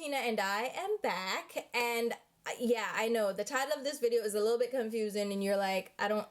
Tina and I am back, and yeah, I know the title of this video is a little bit confusing and you're like, I don't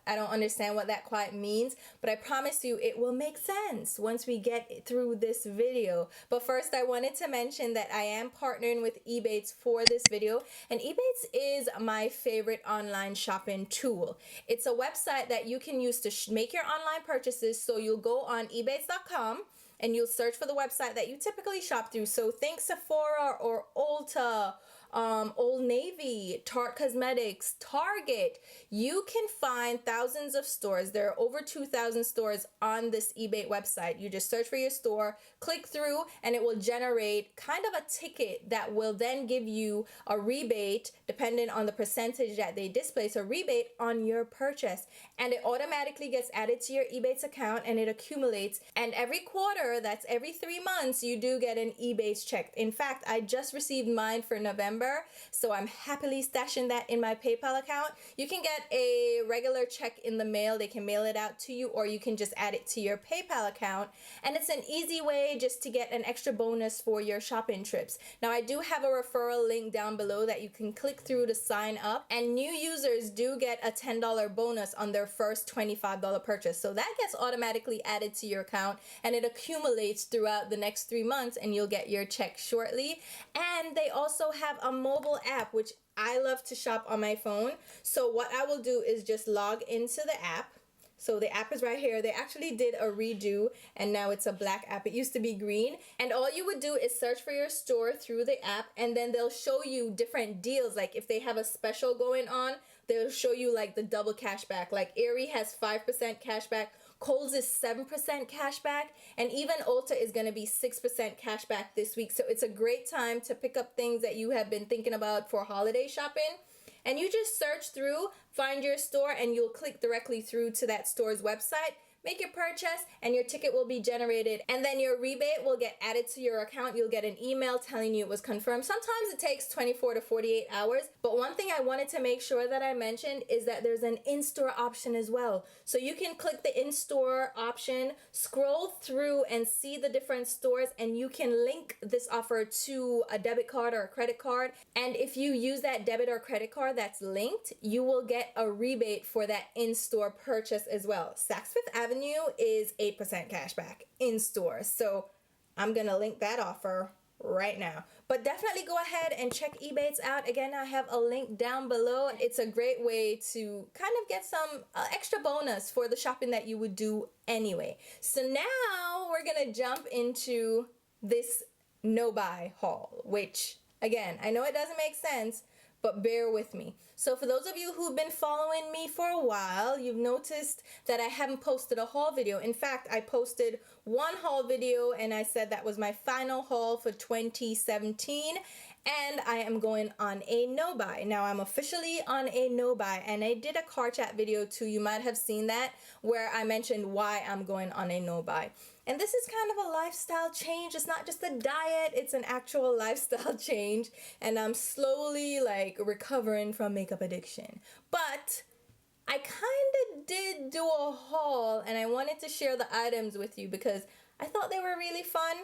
understand what that quite means, but I promise you it will make sense once we get through this video. But first I wanted to mention that I am partnering with Ebates for this video, and Ebates is my favorite online shopping tool. It's a website that you can use to make your online purchases. So you'll go on ebates.com and you'll search for the website that you typically shop through. So think Sephora or ULTA, Old Navy, Tarte Cosmetics, Target. You can find thousands of stores. There are over 2,000 stores on this eBay website. You just search for your store, click through, and it will generate kind of a ticket that will then give you a rebate, depending on the percentage that they display, so rebate on your purchase. And it automatically gets added to your Ebates account and it accumulates. And every quarter, that's every 3 months, you do get an Ebates check. In fact, I just received mine for November, so I'm happily stashing that in my PayPal account. You can get a regular check in the mail. They can mail it out to you, or you can just add it to your PayPal account. And it's an easy way just to get an extra bonus for your shopping trips. Now, I do have a referral link down below that you can click through to sign up, and new users do get a $10 bonus on their first $25 purchase. So that gets automatically added to your account and it accumulates throughout the next 3 months, and you'll get your check shortly. And they also have a mobile app, which I love to shop on my phone. So what I will do is just log into the app. So the app is right here. They actually did a redo and now it's a black app. It used to be green. And all you would do is search for your store through the app, and then they'll show you different deals. Like if they have a special going on, they'll show you like the double cashback. Like Aerie has 5% cashback. Kohl's is 7% cashback, and even Ulta is going to be 6% cashback this week. So it's a great time to pick up things that you have been thinking about for holiday shopping. And you just search through, find your store, and you'll click directly through to that store's website. Make your purchase and your ticket will be generated, and then your rebate will get added to your account. You'll get an email telling you it was confirmed. Sometimes it takes 24 to 48 hours, but one thing I wanted to make sure that I mentioned is that there's an in-store option as well. So you can click the in-store option, scroll through and see the different stores, and you can link this offer to a debit card or a credit card. And if you use that debit or credit card that's linked, you will get a rebate for that in-store purchase as well. Saks Fifth Avenue is 8% cashback in store. So I'm going to link that offer right now. But definitely go ahead and check Ebates out. Again, I have a link down below. It's a great way to kind of get some extra bonus for the shopping that you would do anyway. So now we're going to jump into this no-buy haul, which again, I know it doesn't make sense, but bear with me. So for those of you who've been following me for a while, you've noticed that I haven't posted a haul video. In fact, I posted one haul video and I said that was my final haul for 2017, and I am going on a no-buy. Now I'm officially on a no-buy, and I did a car chat video too. You might have seen that, where I mentioned why I'm going on a no-buy. And this is kind of a lifestyle change. It's not just a diet, it's an actual lifestyle change. And I'm slowly like recovering from makeup addiction. But I kind of did do a haul, and I wanted to share the items with you because I thought they were really fun.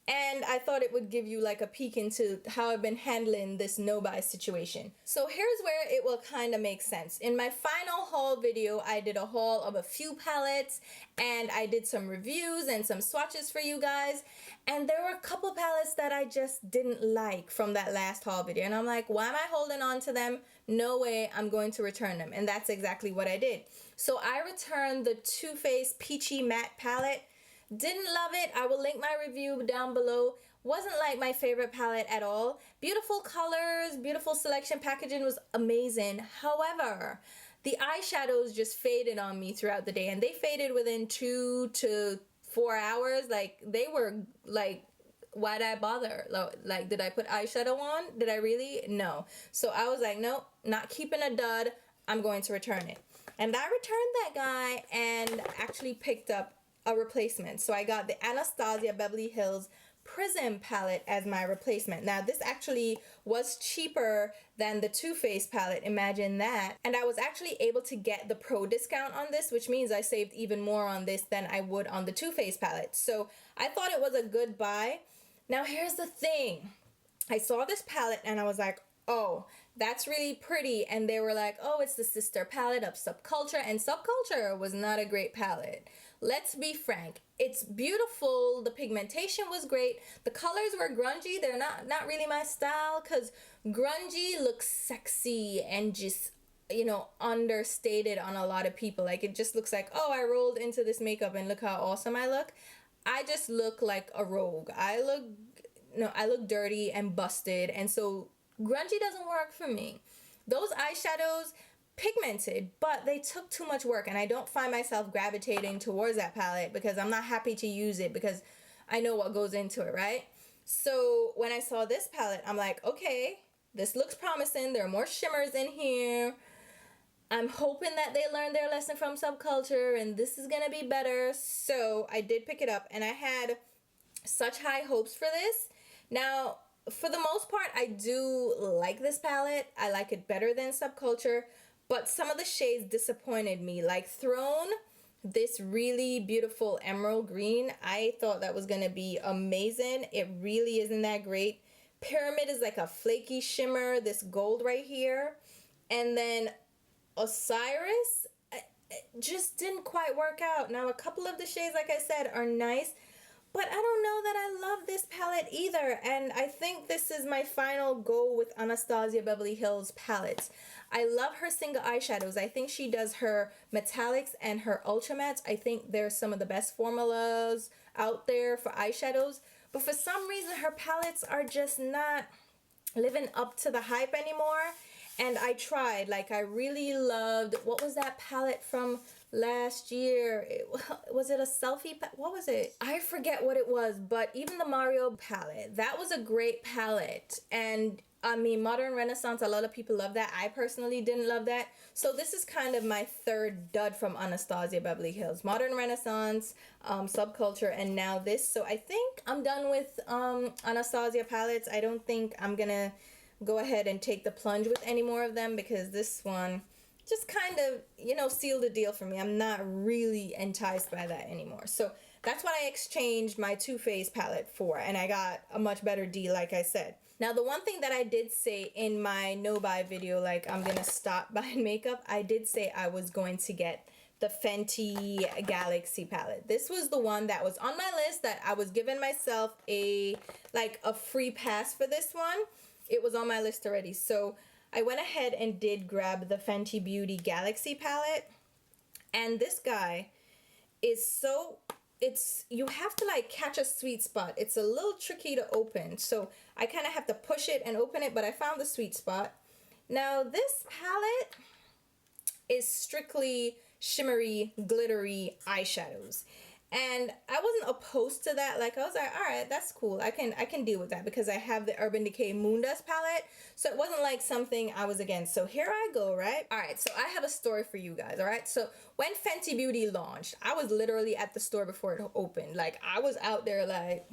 And I thought it would give you like a peek into how I've been handling this no-buy situation. So here's where it will kind of make sense. In my final haul video, I did a haul of a few palettes, and I did some reviews and some swatches for you guys. And there were a couple palettes that I just didn't like from that last haul video. And I'm like, why am I holding on to them? No way, I'm going to return them. And that's exactly what I did. So I returned the Too Faced Peachy Matte palette. Didn't love it. I will link my review down below. Wasn't like my favorite palette at all. Beautiful colors, beautiful selection, packaging was amazing. However, the eyeshadows just faded on me throughout the day, and they faded within 2 to 4 hours. Like, they were like, why'd I bother? Like, did I put eyeshadow on? Did I really? No. So I was like, nope, not keeping a dud. I'm going to return it. And I returned that guy and actually picked up a replacement. So I got the Anastasia Beverly Hills Prism palette as my replacement. Now this actually was cheaper than the Too Faced palette, imagine that. And I was actually able to get the pro discount on this, which means I saved even more on this than I would on the Too Faced palette. So I thought it was a good buy. Now here's the thing. I saw this palette and I was like, oh, that's really pretty. And they were like, oh, it's the sister palette of Subculture, and Subculture was not a great palette. Let's be frank. It's beautiful. The pigmentation was great. The colors were grungy. They're not really my style, because grungy looks sexy and just, you know, understated on a lot of people. Like, it just looks like, oh, I rolled into this makeup and look how awesome I look. I just look like a rogue. I look dirty and busted, and so grungy doesn't work for me. Those eyeshadows, pigmented, but they took too much work, and I don't find myself gravitating towards that palette because I'm not happy to use it because I know what goes into it, right? So when I saw this palette, I'm like, okay, this looks promising. There are more shimmers in here. I'm hoping that they learned their lesson from Subculture and this is gonna be better. So I did pick it up, and I had such high hopes for this. Now, for the most part, I do like this palette. I like it better than Subculture, but some of the shades disappointed me. Like Throne, this really beautiful emerald green, I thought that was going to be amazing. It really isn't that great. Pyramid is like a flaky shimmer, this gold right here. And then Osiris, it just didn't quite work out. Now, a couple of the shades, like I said, are nice, but I don't know that I love this palette either. And I think this is my final go with Anastasia Beverly Hills palettes. I love her single eyeshadows. I think she does her metallics and her ultra mattes. I think they're some of the best formulas out there for eyeshadows. But for some reason, her palettes are just not living up to the hype anymore. And I tried. Like, I really loved, what was that palette from last year? Was it a selfie? What was it? I forget what it was, but even the Mario palette, that was a great palette. And I mean, Modern Renaissance, a lot of people love that. I personally didn't love that. So this is kind of my third dud from Anastasia Beverly Hills. Modern Renaissance, Subculture, and now this. So I think I'm done with Anastasia palettes. I don't think I'm gonna go ahead and take the plunge with any more of them, because this one just kind of, you know, sealed the deal for me. I'm not really enticed by that anymore. So that's what I exchanged my Too Faced palette for, and I got a much better deal, like I said. Now, the one thing that I did say in my no-buy video, like I'm gonna stop buying makeup, I did say I was going to get the Fenty Galaxy palette. This was the one that was on my list, that I was giving myself a free pass for this one. It was on my list already. So I went ahead and did grab the Fenty Beauty Galaxy palette. And this guy is so, you have to like catch a sweet spot. It's a little tricky to open. So I kind of have to push it and open it, but I found the sweet spot. Now this palette is strictly shimmery, glittery eyeshadows. And I wasn't opposed to that. Like, I was like, all right, that's cool. I can deal with that because I have the Urban Decay Moondust palette. So it wasn't like something I was against. So here I go, right? All right, so I have a story for you guys, all right? So when Fenty Beauty launched, I was literally at the store before it opened. Like, I was out there like,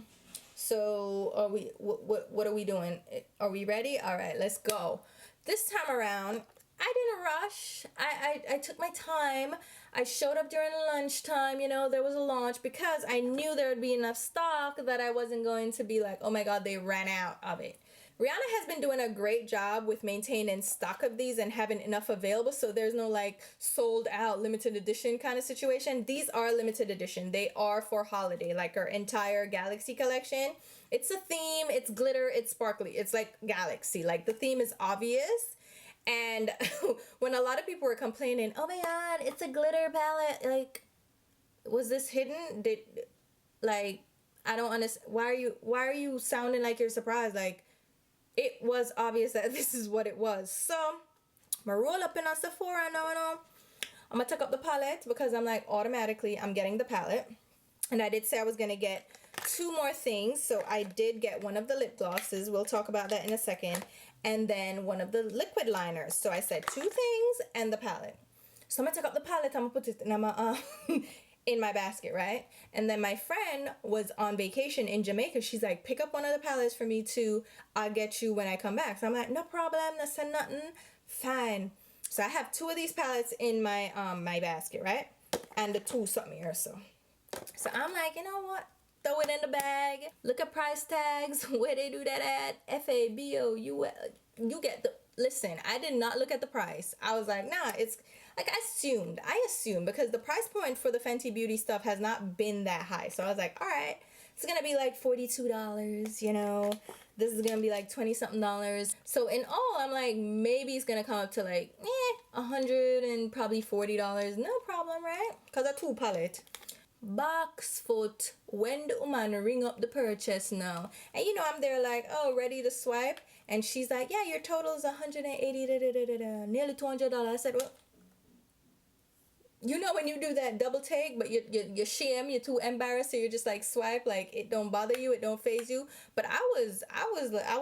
so are we, what are we doing? Are we ready? All right, let's go. This time around, I didn't rush. I took my time. I showed up during lunchtime, you know, there was a launch, because I knew there would be enough stock that I wasn't going to be like, oh my God, they ran out of it. Rihanna has been doing a great job with maintaining stock of these and having enough available, so there's no like sold out limited edition kind of situation. These are limited edition. They are for holiday, like her entire Galaxy collection. It's a theme, it's glitter, it's sparkly. It's like Galaxy, like the theme is obvious. And when a lot of people were complaining, oh my God, it's a glitter palette, like, was this hidden? I don't understand. Why are you sounding like you're surprised? Like, it was obvious that this is what it was. So, I'm gonna roll up in a Sephora, no. I'm gonna tuck up the palette because I'm like, automatically, I'm getting the palette. And I did say I was gonna get 2 more things. So I did get one of the lip glosses. We'll talk about that in a second. And then one of the liquid liners. So I said 2 things and the palette. So I'm gonna take up the palette, I'm gonna put it in my basket, right? And then my friend was on vacation in Jamaica. She's like, pick up one of the palettes for me too. I'll get you when I come back. So I'm like, no problem, that's nothing. Fine. So I have 2 of these palettes in my my basket, right? And the 2 something here, so I'm like, you know what? throw it in the bag. Look at price tags. Where they do that at? FABO. You get the... Listen, I did not look at the price. I was like, nah, it's... Like, I assumed because the price point for the Fenty Beauty stuff has not been that high. So I was like, all right, it's going to be like $42, you know. This is going to be like 20-something dollars. So in all, I'm like, maybe it's going to come up to like, $100 and probably $40. No problem, right? Because a 2 palette. Box foot. When the woman ring up the purchase now. And you know, I'm there like, oh, ready to swipe. And she's like, yeah, your total is $180, nearly $200. I said, well, you know when you do that double take, but you're shame, you're too embarrassed, so you're just like swipe, like it don't bother you, it don't faze you. But I was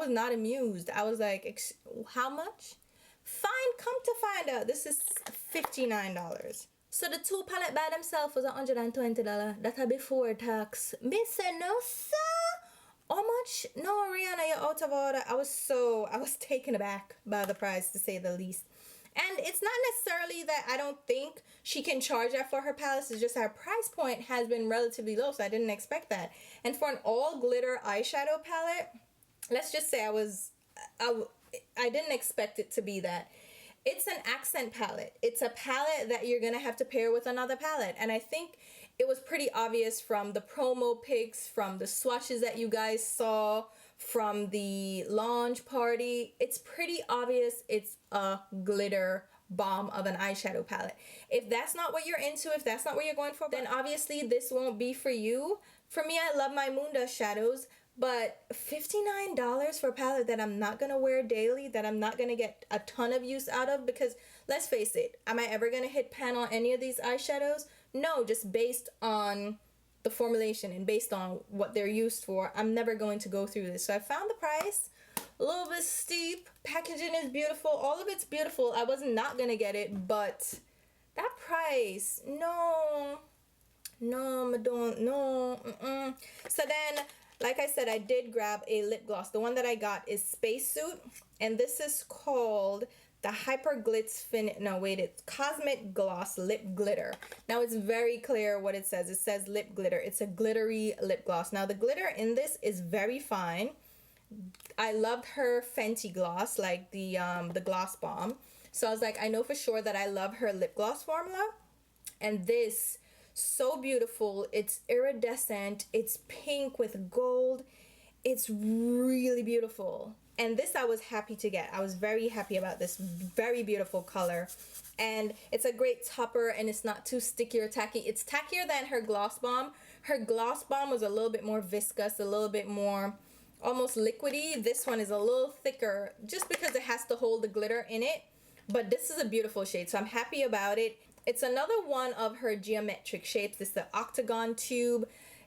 not amused. I was like, how much? Fine, come to find out, this is $59. So the 2 palette by themselves was $120. That's before tax. Me say no, sir. How much? No, Rihanna, you're out of order. I was taken aback by the price, to say the least. And it's not necessarily that I don't think she can charge that for her palettes. It's just her price point has been relatively low, so I didn't expect that. And for an all glitter eyeshadow palette, let's just say I didn't expect it to be that. It's an accent palette. It's a palette that you're going to have to pair with another palette. And I think it was pretty obvious from the promo pics, from the swatches that you guys saw, from the launch party. It's pretty obvious it's a glitter bomb of an eyeshadow palette. If that's not what you're into, if that's not what you're going for, then obviously this won't be for you. For me, I love my moon dust shadows, but $59 for a palette that I'm not gonna wear daily, that I'm not gonna get a ton of use out of, because let's face it, am I ever gonna hit pan on any of these eyeshadows? No, just based on the formulation and based on what they're used for, I'm never going to go through this. So I found the price a little bit steep. Packaging is beautiful. All of it's beautiful. I was not gonna get it, but that price, no, I don't, no. So then, like I said, I did grab a lip gloss. The one that I got is Spacesuit, and this is called the Hyper Glitz it's Cosmic Gloss Lip Glitter. Now it's very clear what it says. It says lip glitter. It's a glittery lip gloss. Now the glitter in this is very fine. I loved her Fenty gloss, like the Gloss Bomb. So I was like, I know for sure that I love her lip gloss formula. And this, so beautiful. It's iridescent. It's pink with gold. It's really beautiful. And this I was happy to get. I was very happy about this very beautiful color. And it's a great topper, and it's not too sticky or tacky. It's tackier than her Gloss Bomb. Her Gloss Bomb was a little bit more viscous, a little bit more almost liquidy. This one is a little thicker just because it has to hold the glitter in it. But this is a beautiful shade, so I'm happy about it. It's another one of her geometric shapes. This is the octagon tube.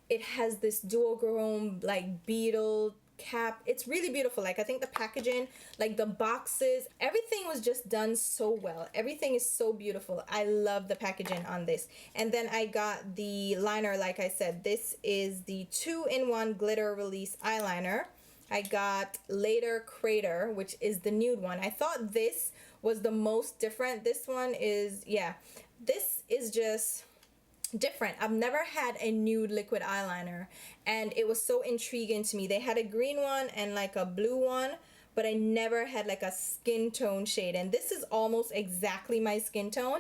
It has this duochrome like beetle cap. It's really beautiful. Like, I think the packaging, like the boxes, everything was just done so well. Everything is so beautiful. I love the packaging on this. And then I got the liner. Like I said, this is the 2-in-1 glitter release eyeliner. I got Later Crater, which is the nude one. I thought this was the most different. This one is, yeah, this is just different. I've never had a nude liquid eyeliner, and it was so intriguing to me. They had a green one and like a blue one, but I never had like a skin tone shade, and this is almost exactly my skin tone.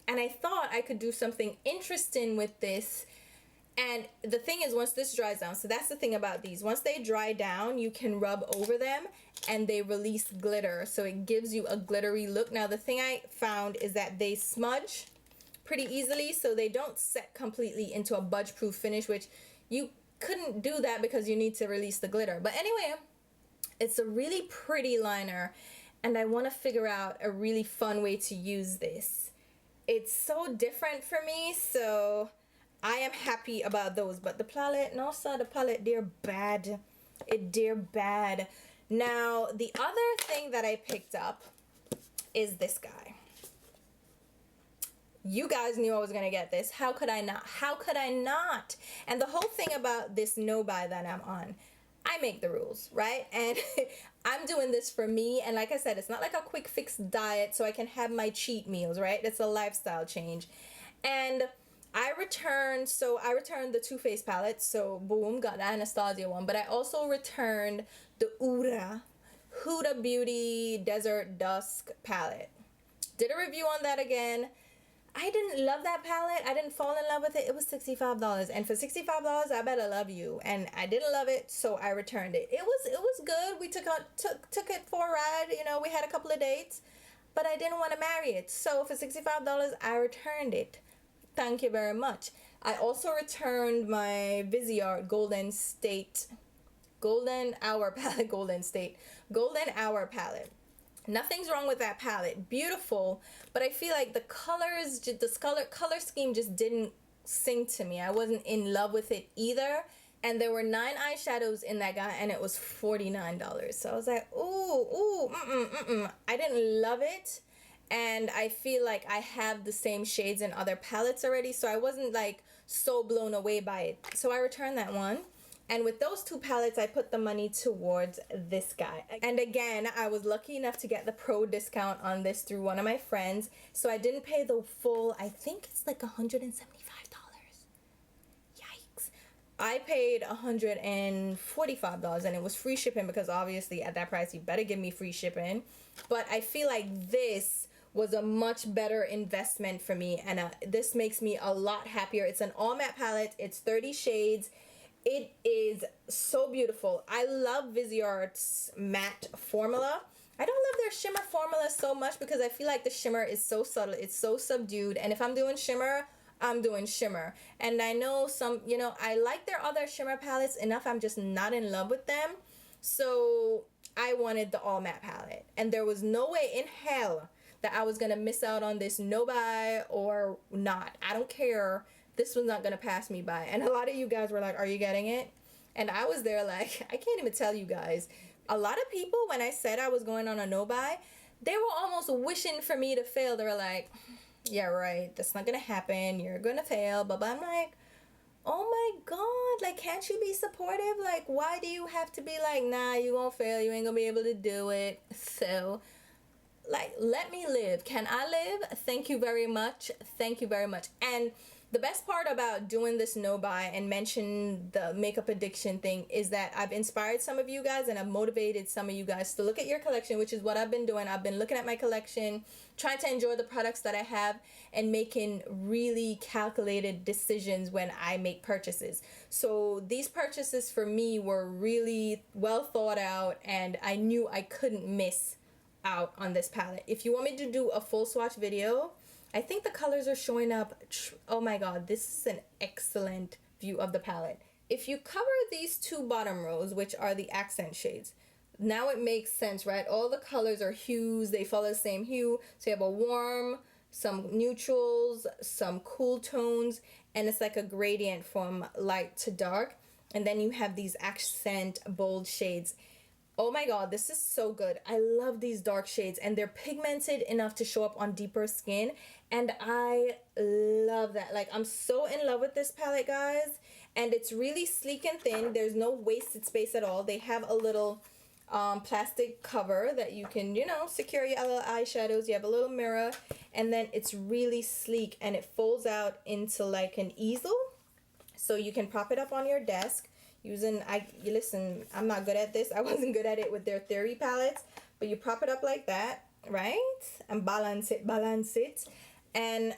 And I thought I could do something interesting with this. And the thing is, once this dries down, so that's the thing about these, once they dry down, you can rub over them and they release glitter, so it gives you a glittery look. Now the thing I found is that they smudge pretty easily, so they don't set completely into a budge proof finish, which you couldn't do that because you need to release the glitter. But anyway, it's a really pretty liner, and I want to figure out a really fun way to use this. It's so different for me, so I am happy about those. But the palette, no sir, the palette, they're bad. They're bad. Now the other thing that I picked up is this guy. You guys knew I was gonna get this. How could I not? How could I not? And the whole thing about this no buy that I'm on, I make the rules, right? And I'm doing this for me. And like I said, it's not like a quick fix diet so I can have my cheat meals, right? It's a lifestyle change. And I returned, so I returned the Too Faced palette, so boom, got the Anastasia one, but I also returned the Huda Beauty Desert Dusk palette. Did a review on that again. I didn't love that palette. I didn't fall in love with it. It was $65, and for $65, I better love you. And I didn't love it, so I returned it. It was good. We took it for a ride. You know, we had a couple of dates, but I didn't want to marry it. So for $65, I returned it. Thank you very much. I also returned my Viseart Golden Hour palette. Nothing's wrong with that palette. Beautiful, but I feel like the colors, the color scheme just didn't sing to me. I wasn't in love with it either. And there were 9 eyeshadows in that guy, and it was $49. So I was like, ooh, I didn't love it. And I feel like I have the same shades in other palettes already, so I wasn't like so blown away by it. So I returned that one. And with those 2 palettes, I put the money towards this guy. And again, I was lucky enough to get the pro discount on this through one of my friends. So I didn't pay the full, I think it's like $175. Yikes. I paid $145, and it was free shipping, because obviously at that price, you better give me free shipping. But I feel like this was a much better investment for me, and this makes me a lot happier. It's an all matte palette. It's 30 shades. It is so beautiful. I love Viseart's matte formula. I don't love their shimmer formula so much, because I feel like the shimmer is so subtle. It's so subdued. And if I'm doing shimmer, I'm doing shimmer. And I know some, you know, I like their other shimmer palettes enough. I'm just not in love with them. So I wanted the all matte palette. And there was no way in hell that I was going to miss out on this no buy or not. I don't care. This was not going to pass me by. And a lot of you guys were like, are you getting it? And I was there like, I can't even tell you guys. A lot of people, when I said I was going on a no buy, they were almost wishing for me to fail. They were like, yeah, right, that's not going to happen. You're going to fail. But I'm like, oh my God, like, can't you be supportive? Like, why do you have to be like, nah, you won't fail. You ain't going to be able to do it. So, like, let me live. Can I live? Thank you very much. Thank you very much. And the best part about doing this no buy and mention the makeup addiction thing is that I've inspired some of you guys, and I've motivated some of you guys to look at your collection, which is what I've been doing. I've been looking at my collection, trying to enjoy the products that I have, and making really calculated decisions when I make purchases. So these purchases for me were really well thought out, and I knew I couldn't miss out on this palette. If you want me to do a full swatch video, I think the colors are showing up. Oh my God, this is an excellent view of the palette. If you cover these 2 bottom rows, which are the accent shades, now it makes sense, right? All the colors are hues. They follow the same hue. So you have a warm, some neutrals, some cool tones, and it's like a gradient from light to dark. And then you have these accent bold shades. Oh my God, this is so good. I love these dark shades, and they're pigmented enough to show up on deeper skin, and I love that. Like, I'm so in love with this palette, guys, and it's really sleek and thin. There's no wasted space at all. They have a little plastic cover that you can, you know, secure your little eyeshadows. You have a little mirror, and then it's really sleek, and it folds out into like an easel, so you can prop it up on your desk. Listen, I'm not good at this. I wasn't good at it with their Theory palettes, but you prop it up like that, right? And balance it. And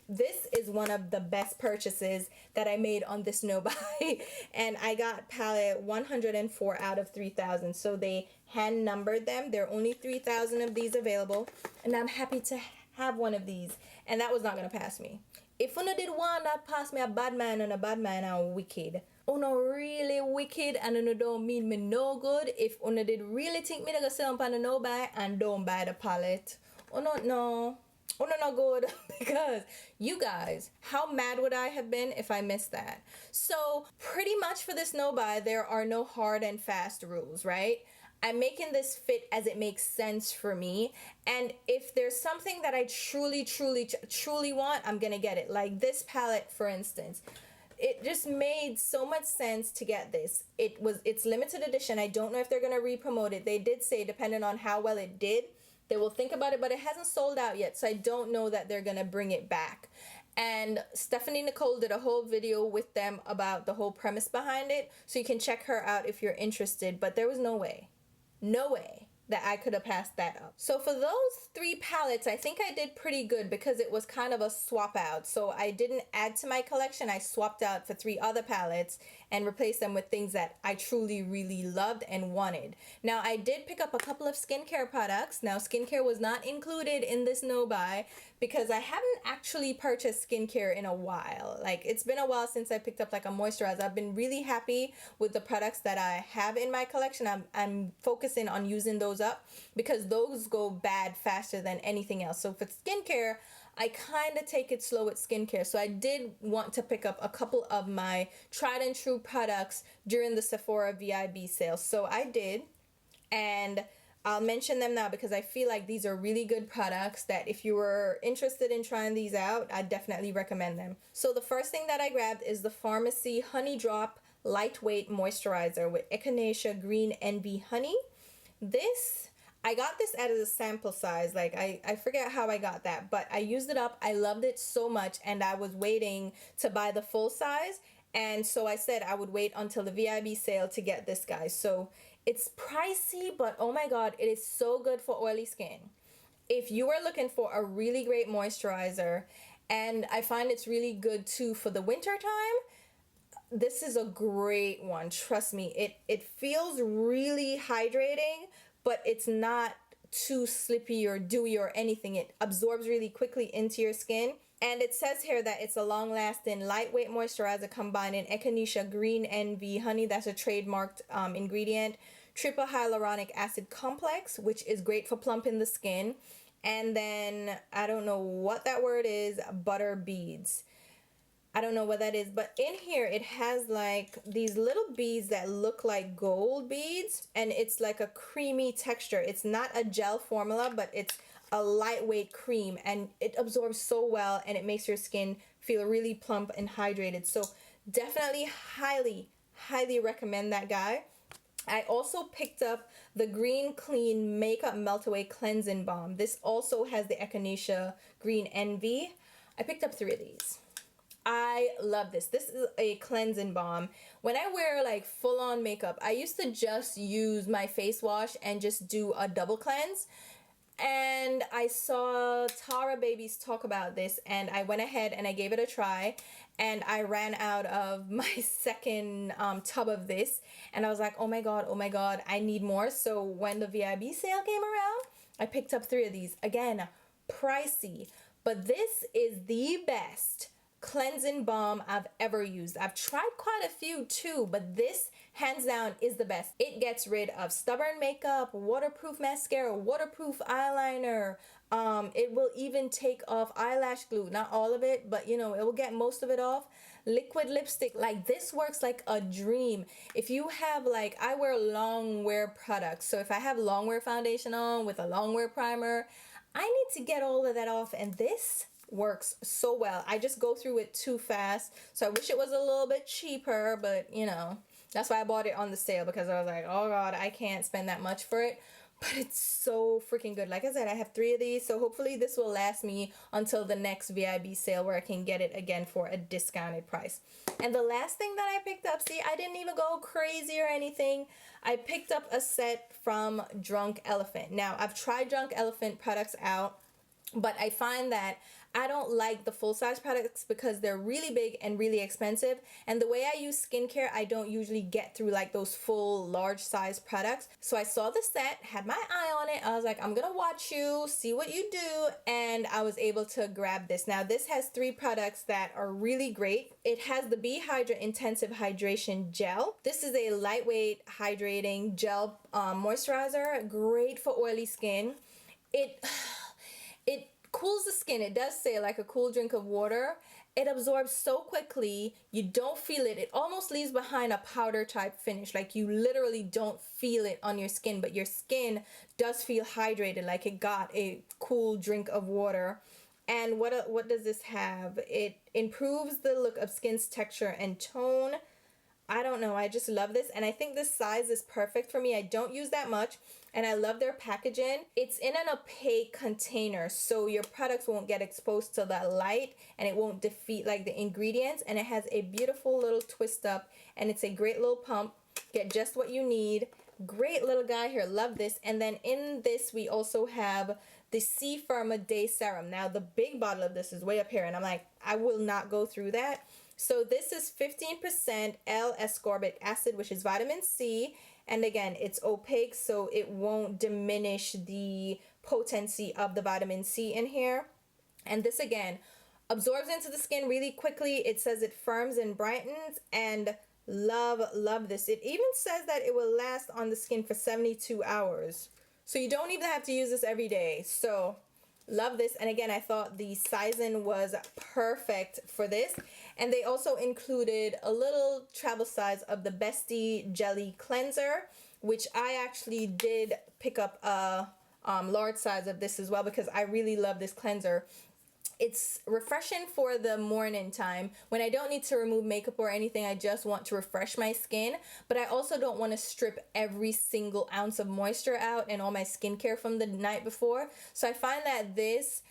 this is one of the best purchases that I made on this no buy. And I got palette 104 out of 3,000. So they hand numbered them. There are only 3,000 of these available. And I'm happy to have one of these. And that was not going to pass me. If una did one that pass me, a bad man and a bad man are wicked. Una really wicked, and una don't mean me no good. If una did really think me to go sell on a no buy and don't buy the palette, una no good. Because you guys, how mad would I have been if I missed that? So pretty much for this no buy, there are no hard and fast rules, right? I'm making this fit as it makes sense for me. And if there's something that I truly want, I'm gonna get it. Like this palette, for instance. It just made so much sense to get this. It's limited edition. I don't know if they're gonna re-promote it. They did say, depending on how well it did, they will think about it, but it hasn't sold out yet, so I don't know that they're gonna bring it back. And Stephanie Nicole did a whole video with them about the whole premise behind it, so you can check her out if you're interested. But there was no way that I could have passed that up. So for those 3 palettes, I think I did pretty good because it was kind of a swap out. So I didn't add to my collection. I swapped out for 3 other palettes and replaced them with things that I truly really loved and wanted. Now I did pick up a couple of skincare products. Now skincare was not included in this no buy because I haven't actually purchased skincare in a while. Like, it's been a while since I picked up like a moisturizer. I've been really happy with the products that I have in my collection. I'm focusing on using those up because those go bad faster than anything else. So for skincare, I kind of take it slow with skincare. So I did want to pick up a couple of my tried and true products during the Sephora VIB sale. So I did, and I'll mention them now because I feel like these are really good products that if you were interested in trying these out, I definitely recommend them. So the first thing that I grabbed is the Pharmacy Honey Drop Lightweight Moisturizer with Echinacea Green Envy Honey. I got this at a sample size. Like, I forget how I got that, but I used it up. I loved it so much, and I was waiting to buy the full size. And so I said I would wait until the VIB sale to get this, guys. So it's pricey, but oh my God, it is so good for oily skin. If you are looking for a really great moisturizer, and I find it's really good too for the winter time, this is a great one. Trust me, it feels really hydrating, but it's not too slippy or dewy or anything. It absorbs really quickly into your skin. And it says here that it's a long-lasting, lightweight moisturizer combining Echinacea Green Envy Honey, that's a trademarked ingredient, triple hyaluronic acid complex, which is great for plumping the skin, and then, I don't know what that word is, butter beads. I don't know what that is, but in here it has like these little beads that look like gold beads, and it's like a creamy texture. It's not a gel formula, but it's a lightweight cream, and it absorbs so well, and it makes your skin feel really plump and hydrated. So definitely highly recommend that guy. I also picked up the Green Clean Makeup Melt Away Cleansing Balm. This also has the Echinacea Green Envy. I picked up 3 of these. I love this. This is a cleansing balm. When I wear like full-on makeup, I used to just use my face wash and just do a double cleanse. And I saw Tara Babies talk about this, and I went ahead and I gave it a try, and I ran out of my second tub of this, and I was like, oh my god, I need more. So when the VIB sale came around, I picked up 3 of these. Again, pricey, but this is the best cleansing balm I've ever used. I've tried quite a few too, but this hands down is the best. It gets rid of stubborn makeup, waterproof mascara, waterproof eyeliner. It will even take off eyelash glue. Not all of it, but you know, it will get most of it off. Liquid lipstick, like this works like a dream. If you have, like, I wear long wear products, so if I have long wear foundation on with a long wear primer, I need to get all of that off, and this works so well. I just go through it too fast, so I wish it was a little bit cheaper, but you know, that's why I bought it on the sale, because I was like, oh god, I can't spend that much for it. But it's so freaking good. Like I said, I have 3 of these, so hopefully this will last me until the next VIB sale where I can get it again for a discounted price. And the last thing that I picked up, see, I didn't even go crazy or anything. I picked up a set from Drunk Elephant. Now, I've tried Drunk Elephant products out, but I find that I don't like the full-size products because they're really big and really expensive. And the way I use skincare, I don't usually get through like those full large-size products. So I saw the set, had my eye on it. I was like, I'm gonna watch you, see what you do. And I was able to grab this. Now, this has 3 products that are really great. It has the B-Hydra Intensive Hydration Gel. This is a lightweight hydrating gel moisturizer, great for oily skin. It cools the skin. It does say like a cool drink of water. It absorbs so quickly, you don't feel it. It almost leaves behind a powder type finish. Like you literally don't feel it on your skin, but your skin does feel hydrated, like it got a cool drink of water. And what does this have? It improves the look of skin's texture and tone. I don't know, I just love this, and I think this size is perfect for me. I don't use that much, and I love their packaging. It's in an opaque container, so your products won't get exposed to that light and it won't defeat like the ingredients. And it has a beautiful little twist up, and it's a great little pump. Get just what you need. Great little guy here, love this. And then in this we also have the C-Firma Day Serum. Now the big bottle of this is way up here, and I'm like, I will not go through that. So this is 15% L-ascorbic acid, which is vitamin C. And again, it's opaque, so it won't diminish the potency of the vitamin C in here. And this again absorbs into the skin really quickly. It says it firms and brightens, and love this. It even says that it will last on the skin for 72 hours. So you don't even have to use this every day. So love this. And again, I thought the sizing was perfect for this. And they also included a little travel size of the Beste Jelly Cleanser, which I actually did pick up a large size of this as well, because I really love this cleanser. It's refreshing for the morning time when I don't need to remove makeup or anything. I just want to refresh my skin, but I also don't want to strip every single ounce of moisture out and all my skincare from the night before. So I find that this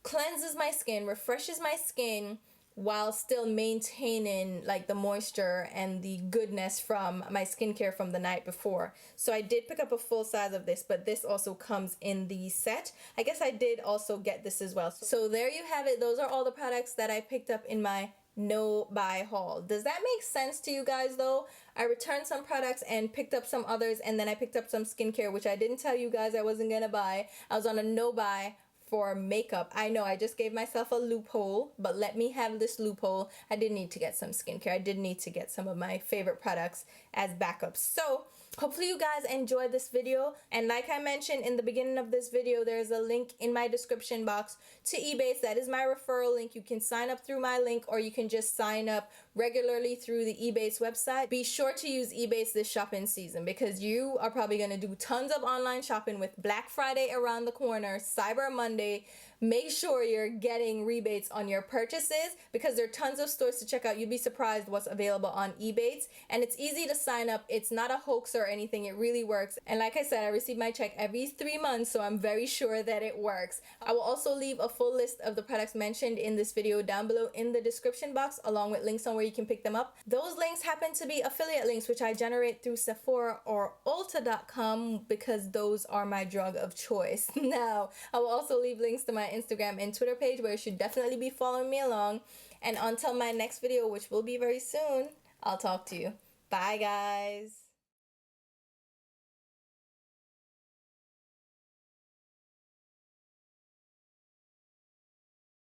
cleanses my skin, refreshes my skin, while still maintaining like the moisture and the goodness from my skincare from the night before. So I did pick up a full size of this, but this also comes in the set. I guess I did also get this as well. So there you have it. Those are all the products that I picked up in my no buy haul. Does that make sense to you guys though? I returned some products and picked up some others, and then I picked up some skincare, which I didn't tell you guys I wasn't gonna buy. I was on a no buy for makeup. I know I just gave myself a loophole, but let me have this loophole. I did need to get some skincare. I did need to get some of my favorite products as backups. So hopefully you guys enjoyed this video, and like I mentioned in the beginning of this video, there's a link in my description box to Ebates. That is my referral link. You can sign up through my link, or you can just sign up regularly through the Ebates website. Be sure to use Ebates this shopping season, because you are probably going to do tons of online shopping with Black Friday around the corner, Cyber Monday. Make sure you're getting rebates on your purchases, because there are tons of stores to check out. You'd be surprised what's available on Ebates, and it's easy to sign up. It's not a hoax or anything. It really works. And like I said, I receive my check every 3 months, so I'm very sure that it works. I will also leave a full list of the products mentioned in this video down below in the description box, along with links on where you can pick them up. Those links happen to be affiliate links, which I generate through Sephora or ULTA.com, because those are my drug of choice. Now, I will also leave links to my Instagram and Twitter page, where you should definitely be following me along. And until my next video, which will be very soon, I'll talk to you. Bye guys.